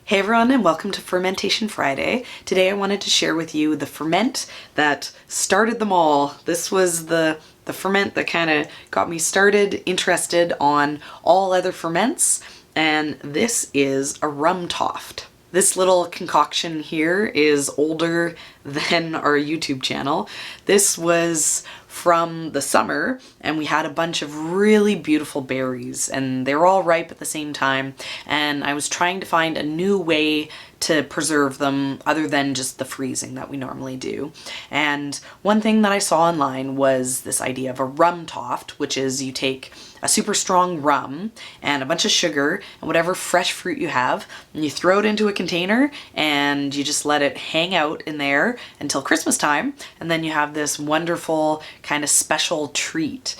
Hey everyone, and welcome to Fermentation Friday. Today I wanted to share with you the ferment that started them all. This was the ferment that kind of got me started, interested on all other ferments, and this is a Rumtopf. This little concoction here is older than our YouTube channel. This was from the summer, and we had a bunch of really beautiful berries, and they were all ripe at the same time, and I was trying to find a new way to preserve them other than just the freezing that we normally do. And one thing that I saw online was this idea of a Rumtopf, which is you take a super strong rum and a bunch of sugar and whatever fresh fruit you have, and you throw it into a container and you just let it hang out in there until Christmas time, and then you have this wonderful kind of special treat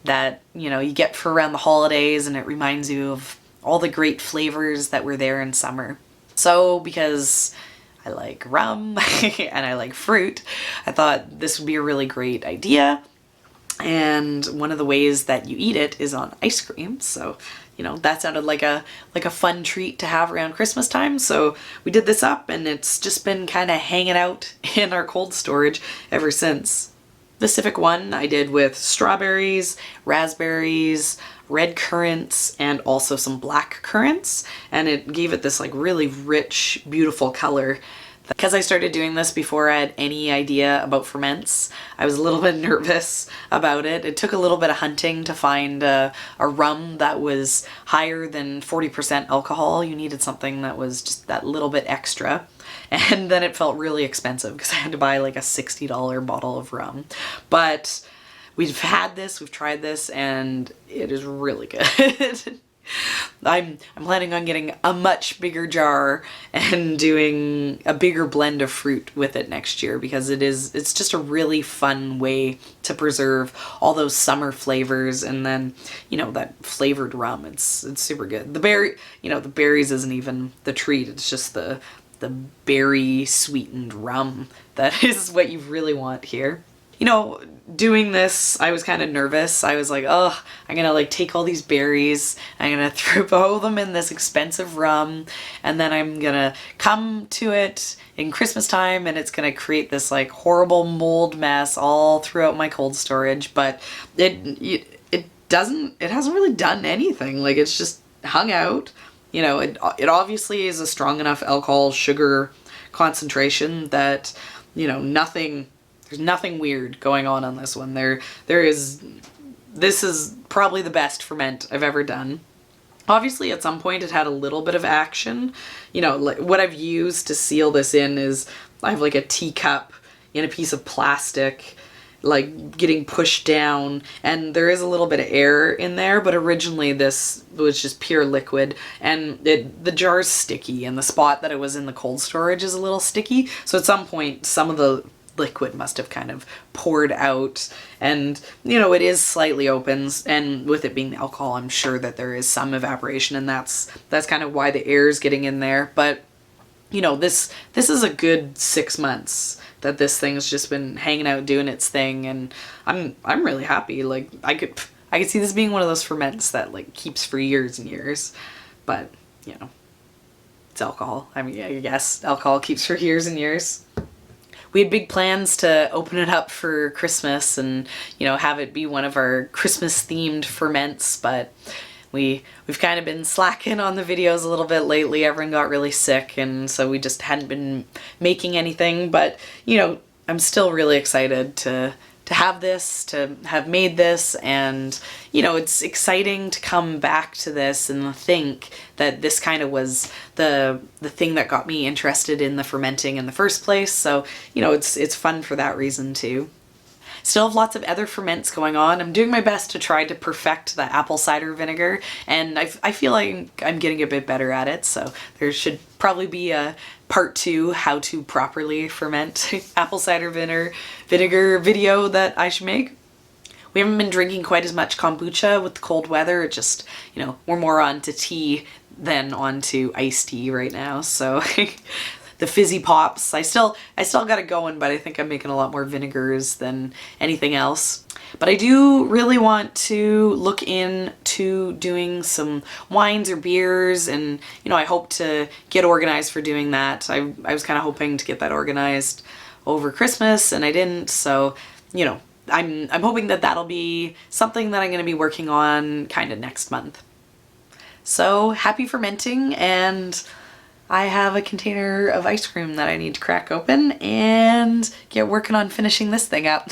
that, you know, you get for around the holidays, and it reminds you of all the great flavors that were there in summer. So because I like rum and I like fruit, I thought this would be a really great idea. And one of the ways that you eat it is on ice cream. So, you know, that sounded like a fun treat to have around Christmas time. So we did this up, and it's just been kind of hanging out in our cold storage ever since. The specific one I did with strawberries, raspberries, red currants, and also some black currants, and it gave it this like really rich, beautiful color. Because I started doing this before I had any idea about ferments, I was a little bit nervous about it. It took a little bit of hunting to find a rum that was higher than 40% alcohol. You needed something that was just that little bit extra. And then it felt really expensive because I had to buy like a $60 bottle of rum. But we've had this, we've tried this, and it is really good. I'm planning on getting a much bigger jar and doing a bigger blend of fruit with it next year, because it's just a really fun way to preserve all those summer flavors, and then, you know, that flavored rum, it's super good. The berries isn't even the treat, it's just the berry sweetened rum that is what you really want here. You know, doing this, I was kind of nervous. I was like, oh, I'm gonna like take all these berries, I'm gonna throw them in this expensive rum, and then I'm gonna come to it in Christmas time, and it's gonna create this like horrible mold mess all throughout my cold storage. But it hasn't really done anything. Like, it's just hung out. You know, it obviously is a strong enough alcohol sugar concentration that, you know, there's nothing weird going on this one. This is probably the best ferment I've ever done. Obviously, at some point it had a little bit of action. You know, like what I've used to seal this in is I have like a teacup in a piece of plastic, like getting pushed down, and there is a little bit of air in there, but originally this was just pure liquid, and the jar's sticky, and the spot that it was in the cold storage is a little sticky, so at some point some of the liquid must have kind of poured out, and, you know, it is slightly open, and with it being the alcohol, I'm sure that there is some evaporation, and that's kind of why the air is getting in there. But, you know, this is a good 6 months that this thing's just been hanging out doing its thing, and I'm really happy. Like, I could see this being one of those ferments that like keeps for years and years. But, you know, it's alcohol. I mean, I guess alcohol keeps for years and years. We had big plans to open it up for Christmas and, you know, have it be one of our Christmas themed ferments, but we've kind of been slacking on the videos a little bit lately. Everyone got really sick, and so we just hadn't been making anything. But, you know, I'm still really excited to have this, to have made this, and, you know, it's exciting to come back to this and think that this kind of was the thing that got me interested in the fermenting in the first place. So, you know, it's fun for that reason too. Still have lots of other ferments going on. I'm doing my best to try to perfect the apple cider vinegar, and I feel like I'm getting a bit better at it, so there should probably be a part 2 how to properly ferment apple cider vinegar video that I should make. We haven't been drinking quite as much kombucha with the cold weather. It just, you know, we're more on to tea than on to iced tea right now, so the fizzy pops. I still got it going, but I think I'm making a lot more vinegars than anything else. But I do really want to look into doing some wines or beers, and you know, I hope to get organized for doing that. I was kind of hoping to get that organized over Christmas, and I didn't, so you know, I'm hoping that that'll be something that I'm going to be working on kind of next month. So happy fermenting, and I have a container of ice cream that I need to crack open and get working on finishing this thing up.